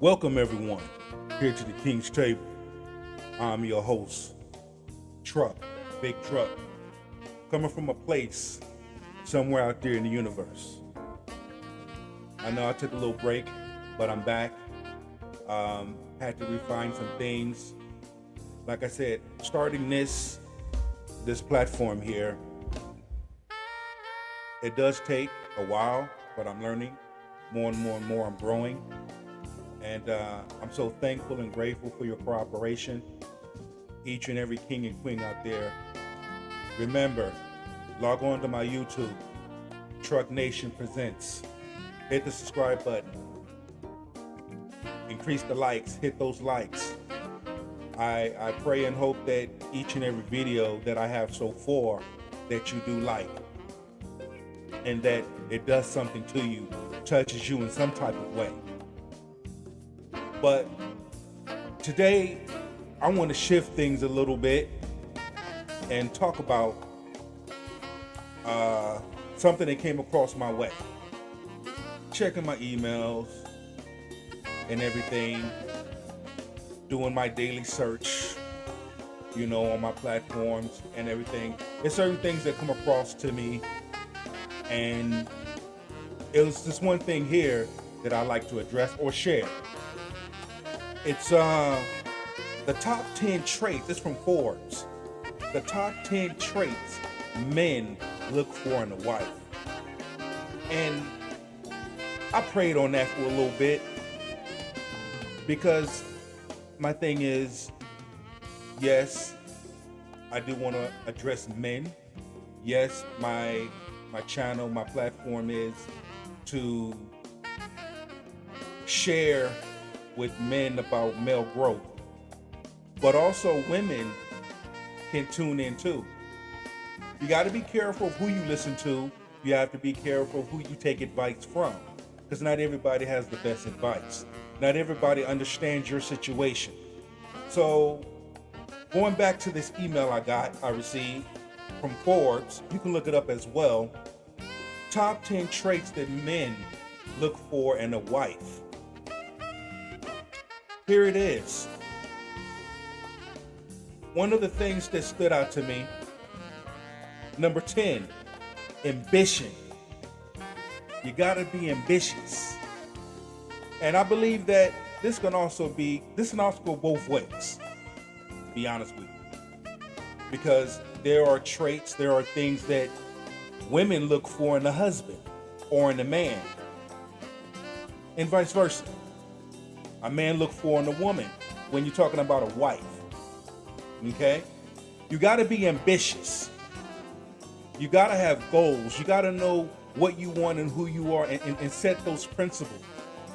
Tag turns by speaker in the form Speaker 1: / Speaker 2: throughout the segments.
Speaker 1: Welcome everyone here to the King's Table. I'm your host, Truck, Big Truck, coming from a place somewhere out there in the universe. I know I took a little break, but I'm back. Had to refine some things. Like I said, starting this platform here, it does take a while, but I'm learning more and more and more. I'm growing. And I'm so thankful and grateful for your cooperation. Each and every king and queen out there. Remember, log on to my YouTube, Truck Nation Presents. Hit the subscribe button. Increase the likes, hit those likes. I pray and hope that each and every video that I have so far that you do like. And that it does something to you, touches you in some type of way. But today, I want to shift things a little bit and talk about something that came across my way. Checking my emails and everything, doing my daily search, on my platforms and everything. There's certain things that come across to me, and it was this one thing here that I like to address or share. It's the top 10 traits. It's from Forbes. The top 10 traits men look for in a wife. And I prayed on that for a little bit because my thing is, yes, I do want to address men. Yes, my channel, my platform is to share with men about male growth, but also women can tune in too. You got to be careful of who you listen to. You have to be careful of who you take advice from, because not everybody has the best advice. Not everybody understands your situation. So going back to this email I received from Forbes, you can look it up as well. Top 10 traits that men look for in a wife. Here it is. One of the things that stood out to me, number 10, ambition. You gotta be ambitious. And I believe that this can also go both ways, to be honest with you. Because there are traits, there are things that women look for in a husband or in a man, and vice versa. A man look for in a woman when you're talking about a wife. Okay? You got to be ambitious. You got to have goals. You got to know what you want and who you are, and set those principles.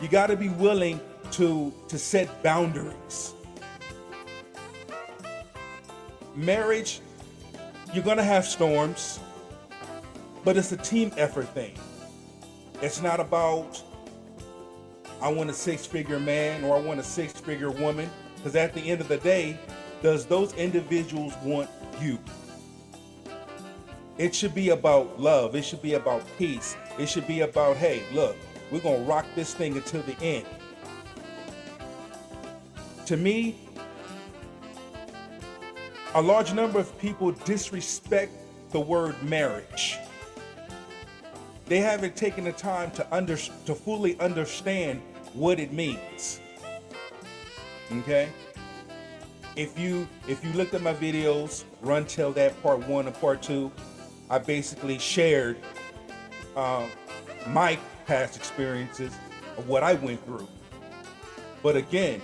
Speaker 1: You got to be willing to set boundaries. Marriage, you're going to have storms, but it's a team effort thing. It's not about I want a six-figure man or I want a six-figure woman, because at the end of the day, does those individuals want you? It should be about love. It should be about peace. It should be about, hey, look, we're going to rock this thing until the end. To me, a large number of people disrespect the word marriage. They haven't taken the time to fully understand what it means. Okay? If you looked at my videos, Run Tell That Part 1 and Part 2, I basically shared my past experiences of what I went through. But again,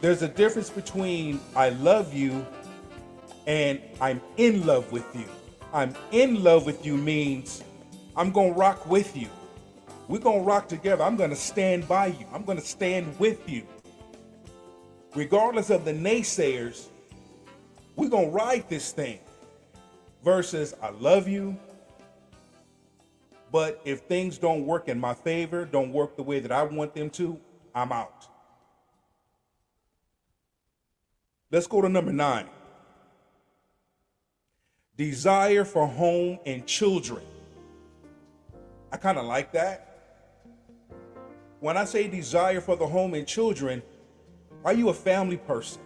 Speaker 1: there's a difference between I love you and I'm in love with you. I'm in love with you means I'm going to rock with you. We're going to rock together. I'm going to stand by you. I'm going to stand with you. Regardless of the naysayers, we're going to ride this thing. Versus, I love you, but if things don't work in my favor, don't work the way that I want them to, I'm out. Let's go to number 9. Desire for home and children. I kind of like that. When I say desire for the home and children, are you a family person?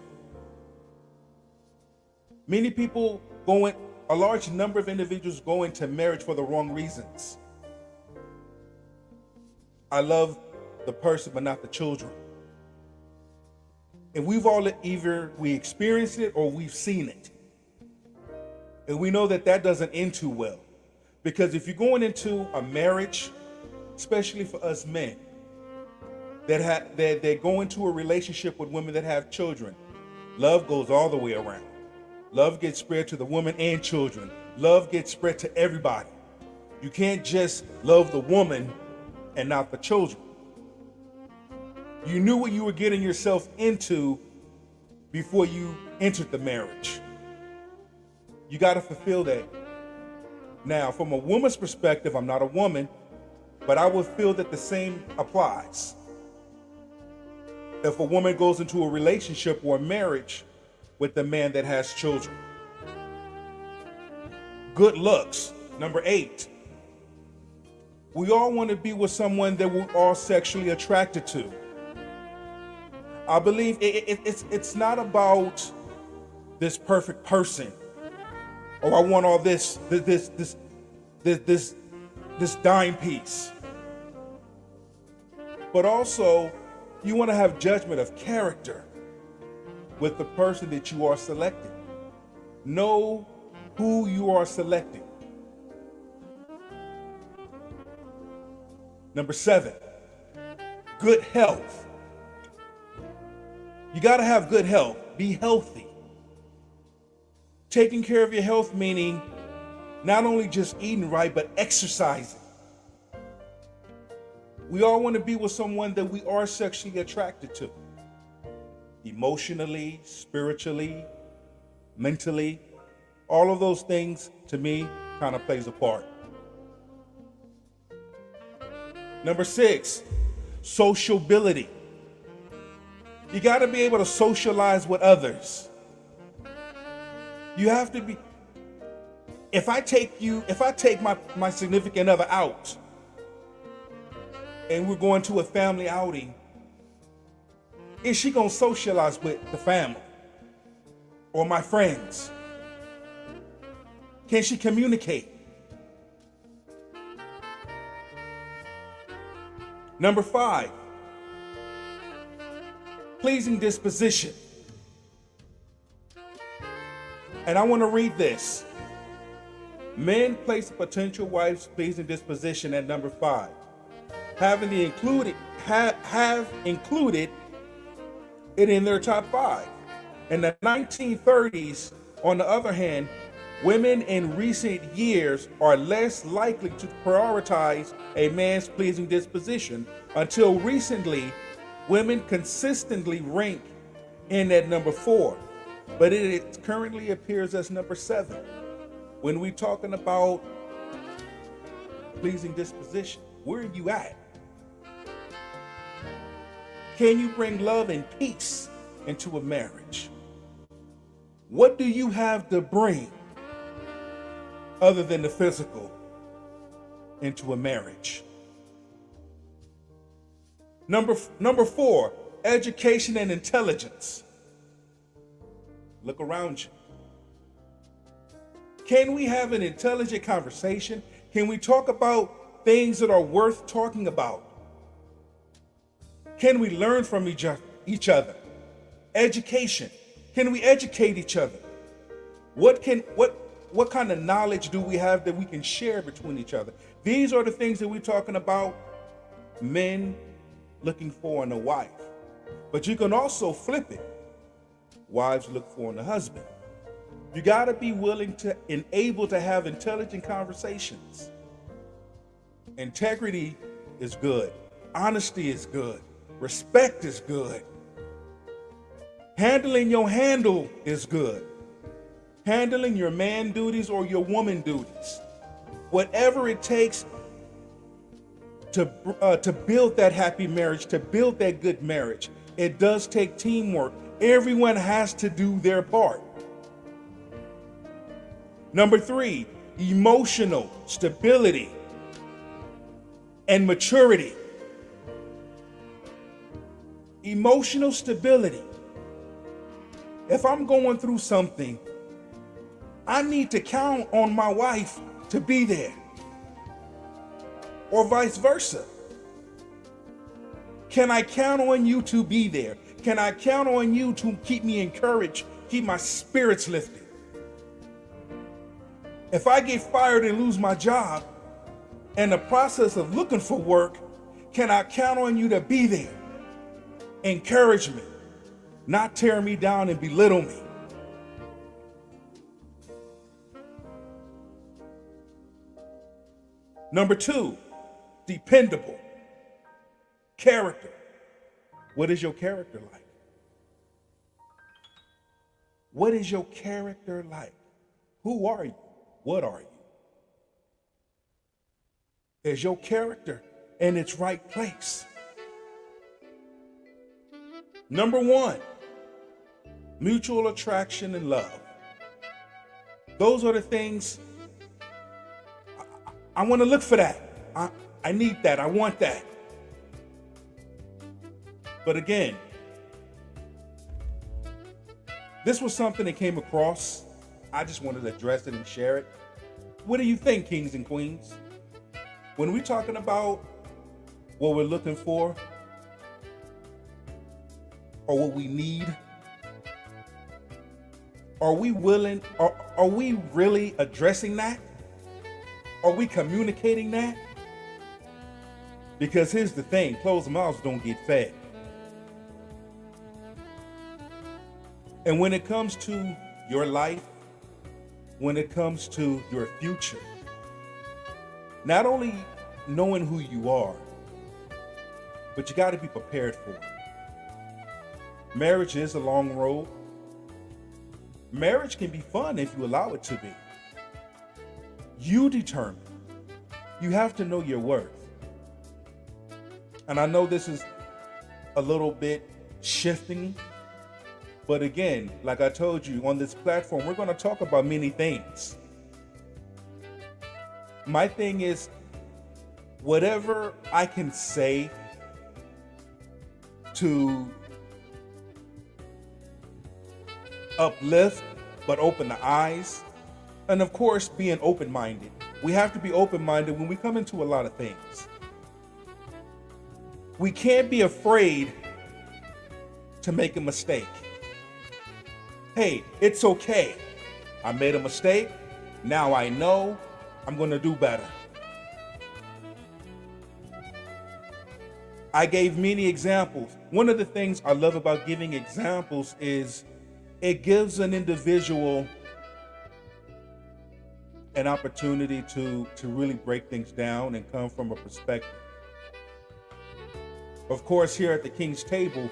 Speaker 1: Many people a large number of individuals go into marriage for the wrong reasons. I love the person, but not the children. And we've all either we experienced it or we've seen it. And we know that that doesn't end too well. Because if you're going into a marriage, especially for us men, that go into a relationship with women that have children, love goes all the way around. Love gets spread to the woman and children. Love gets spread to everybody. You can't just love the woman and not the children. You knew what you were getting yourself into before you entered the marriage. You got to fulfill that. Now, from a woman's perspective, I'm not a woman, but I would feel that the same applies. If a woman goes into a relationship or a marriage with a man that has children. Good looks, number 8. We all want to be with someone that we're all sexually attracted to. I believe it's not about this perfect person, or I want all this dime piece. But also, you want to have judgment of character with the person that you are selecting. Know who you are selecting. Number 7, good health. You got to have good health. Be healthy. Taking care of your health meaning not only just eating right, but exercising. We all want to be with someone that we are sexually attracted to. Emotionally, spiritually, mentally, all of those things to me kind of plays a part. Number 6, sociability. You got to be able to socialize with others. You have to be, if I take my significant other out and we're going to a family outing, is she gonna socialize with the family or my friends? Can she communicate? Number 5, pleasing disposition. And I want to read this. Men place a potential wife's pleasing disposition at number 5, have included it in their top 5. In the 1930s, on the other hand, women in recent years are less likely to prioritize a man's pleasing disposition. Until recently, women consistently rank in at number 4, but it currently appears as number 7. When we're talking about pleasing disposition, where are you at? Can you bring love and peace into a marriage? What do you have to bring other than the physical into a marriage? Number 4, education and intelligence. Look around you. Can we have an intelligent conversation? Can we talk about things that are worth talking about? Can we learn from each other? Education. Can we educate each other? What kind of knowledge do we have that we can share between each other? These are the things that we're talking about men looking for in a wife. But you can also flip it. Wives look for in a husband. You got to be willing to and able to have intelligent conversations. Integrity is good. Honesty is good. Respect is good. Handling your handle is good. Handling your man duties or your woman duties. Whatever it takes to build that happy marriage, to build that good marriage, it does take teamwork. Everyone has to do their part. Number 3, emotional stability and maturity. Emotional stability. If I'm going through something, I need to count on my wife to be there, or vice versa. Can I count on you to be there? Can I count on you to keep me encouraged, keep my spirits lifted? If I get fired and lose my job, in the process of looking for work, can I count on you to be there? Encourage me, not tear me down and belittle me. Number 2, dependable. Character. What is your character like? What is your character like? Who are you? What are you? Is your character in its right place? Number 1, mutual attraction and love. Those are the things I want to look for that. I need that. I want that. But again, this was something that came across. I just wanted to address it and share it. What do you think, kings and queens? When we're talking about what we're looking for or what we need, are we willing, are we really addressing that? Are we communicating that? Because here's the thing, closed mouths don't get fed. And when it comes to your life, when it comes to your future, not only knowing who you are, but you got to be prepared for it. Marriage is a long road. Marriage can be fun if you allow it to be. You determine. You have to know your worth. And I know this is a little bit shifting, but again, like I told you, on this platform, we're going to talk about many things. My thing is, whatever I can say to uplift, but open the eyes, and of course, being open-minded. We have to be open-minded when we come into a lot of things. We can't be afraid to make a mistake. Hey, it's okay. I made a mistake. Now I know I'm going to do better. I gave many examples. One of the things I love about giving examples is it gives an individual an opportunity to really break things down and come from a perspective. Of course, here at the King's Table,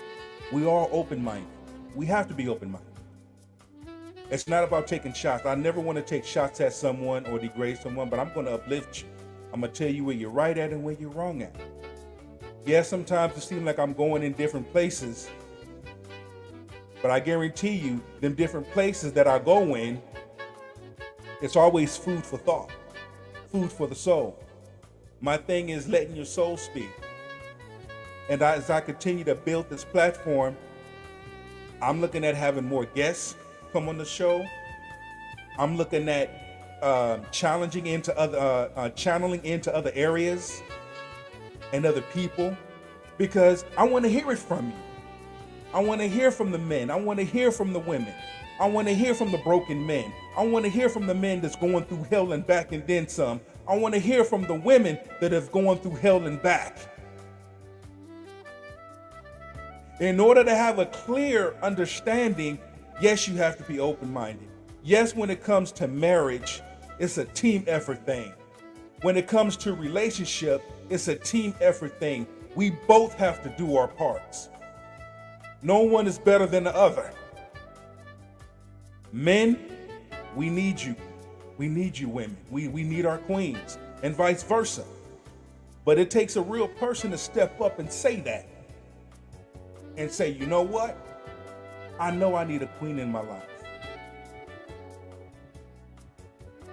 Speaker 1: we are open-minded. We have to be open-minded. It's not about taking shots. I never want to take shots at someone or degrade someone, but I'm going to uplift you. I'm going to tell you where you're right at and where you're wrong at. Yeah, sometimes it seems like I'm going in different places, but I guarantee you, them different places that I go in, it's always food for thought, food for the soul. My thing is letting your soul speak. And as I continue to build this platform, I'm looking at having more guests come on the show. I'm looking at channeling into other areas and other people, because I want to hear it from you. I want to hear from the men. I want to hear from the women. I want to hear from the broken men. I want to hear from the men that's going through hell and back and then some. I want to hear from the women that have gone through hell and back. In order to have a clear understanding, yes, you have to be open-minded. Yes, when it comes to marriage, it's a team effort thing. When it comes to relationship, it's a team effort thing. We both have to do our parts. No one is better than the other. Men, we need you. We need you, women. We need our queens, and vice versa. But it takes a real person to step up and say that. And say, you know what? I know I need a queen in my life.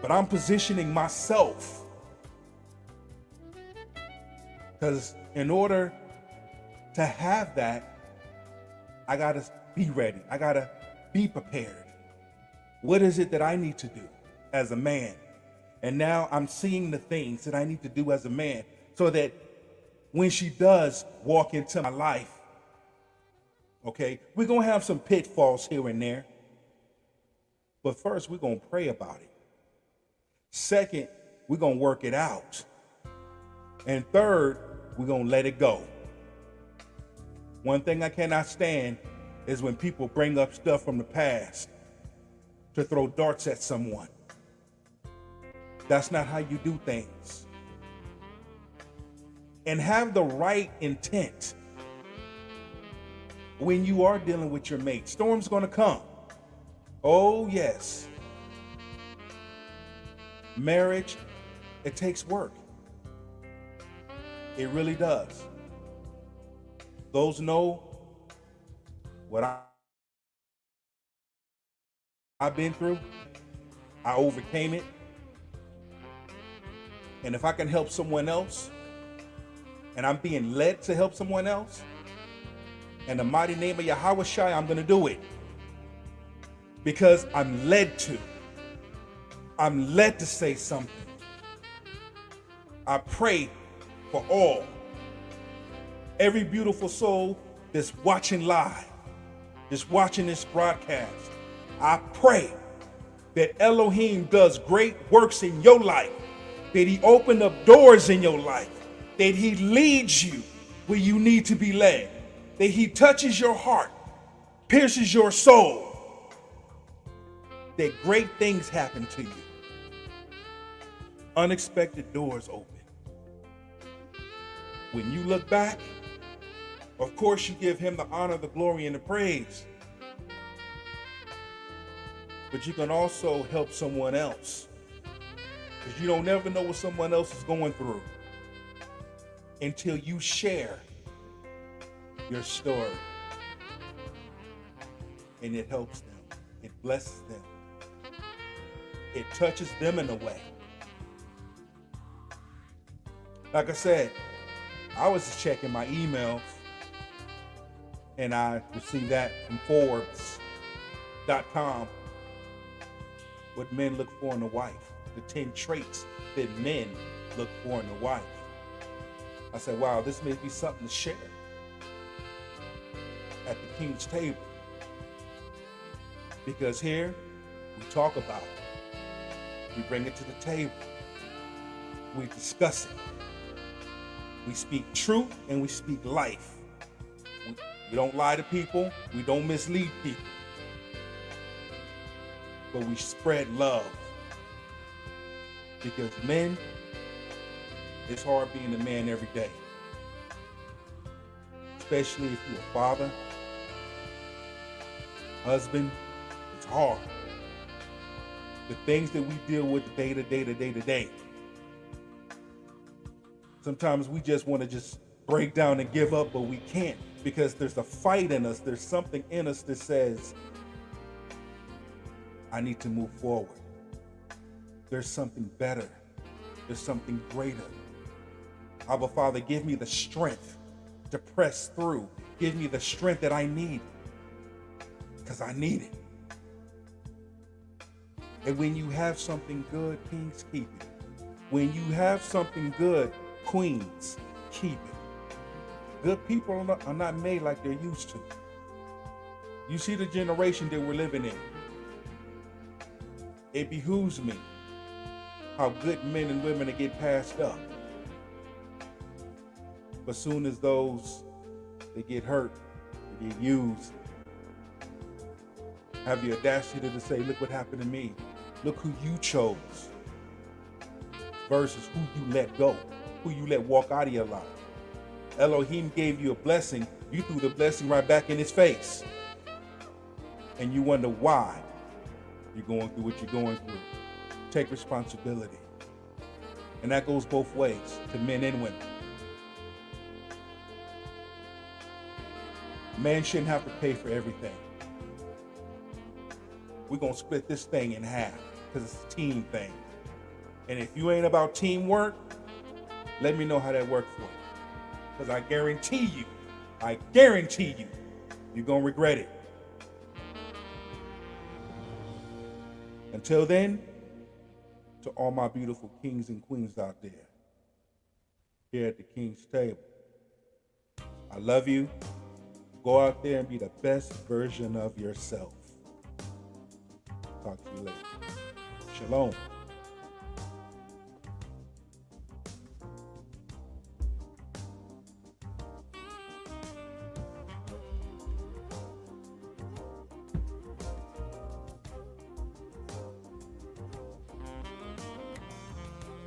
Speaker 1: But I'm positioning myself. Because in order to have that, I got to be ready. I got to be prepared. What is it that I need to do as a man? And now I'm seeing the things that I need to do as a man so that when she does walk into my life, okay, we're going to have some pitfalls here and there. But first, we're going to pray about it. Second, we're going to work it out. And third, we're going to let it go. One thing I cannot stand is when people bring up stuff from the past to throw darts at someone. That's not how you do things. And have the right intent when you are dealing with your mate. Storm's going to come. Oh, yes. Marriage, it takes work. It really does. Those know what I've been through. I overcame it. And if I can help someone else, and I'm being led to help someone else, in the mighty name of Yahweh Shai, I'm going to do it. Because I'm led to. I'm led to say something. I pray for all. Every beautiful soul that's watching live, that's watching this broadcast. I pray that Elohim does great works in your life, that he opened up doors in your life, that he leads you where you need to be led, that he touches your heart, pierces your soul, that great things happen to you. Unexpected doors open. When you look back, of course you give him the honor, the glory, and the praise. But you can also help someone else. Because you don't never know what someone else is going through until you share your story. And it helps them. It blesses them. It touches them in a way. Like I said, I was just checking my emails and I received that from Forbes.com. What men look for in a wife. The 10 traits that men look for in a wife. I said, wow, this may be something to share at the King's table. Because here, we talk about it. We bring it to the table. We discuss it. We speak truth and we speak life. We don't lie to people. We don't mislead people. But we spread love. Because men, it's hard being a man every day. Especially if you're a father, husband, it's hard. The things that we deal with day to day. Sometimes we just want to just break down and give up, but we can't because there's a fight in us. There's something in us that says, I need to move forward. There's something better. There's something greater. Abba Father, give me the strength to press through. Give me the strength that I need because I need it. And when you have something good, kings, keep it. When you have something good, queens, keep it. Good people are not made like they're used to. You see the generation that we're living in. It behooves me how good men and women get passed up. But soon as those that get hurt, that get used, have the audacity to say, look what happened to me. Look who you chose versus who you let go, who you let walk out of your life. Elohim gave you a blessing. You threw the blessing right back in his face. And you wonder why you're going through what you're going through. Take responsibility. And that goes both ways, to men and women. Man shouldn't have to pay for everything. We're going to split this thing in half because it's a team thing. And if you ain't about teamwork, let me know how that worked for you. Because I guarantee you, You're going to regret it. Until then, to all my beautiful kings and queens out there, here at the King's Table, I love you. Go out there and be the best version of yourself. Talk to you later. Shalom.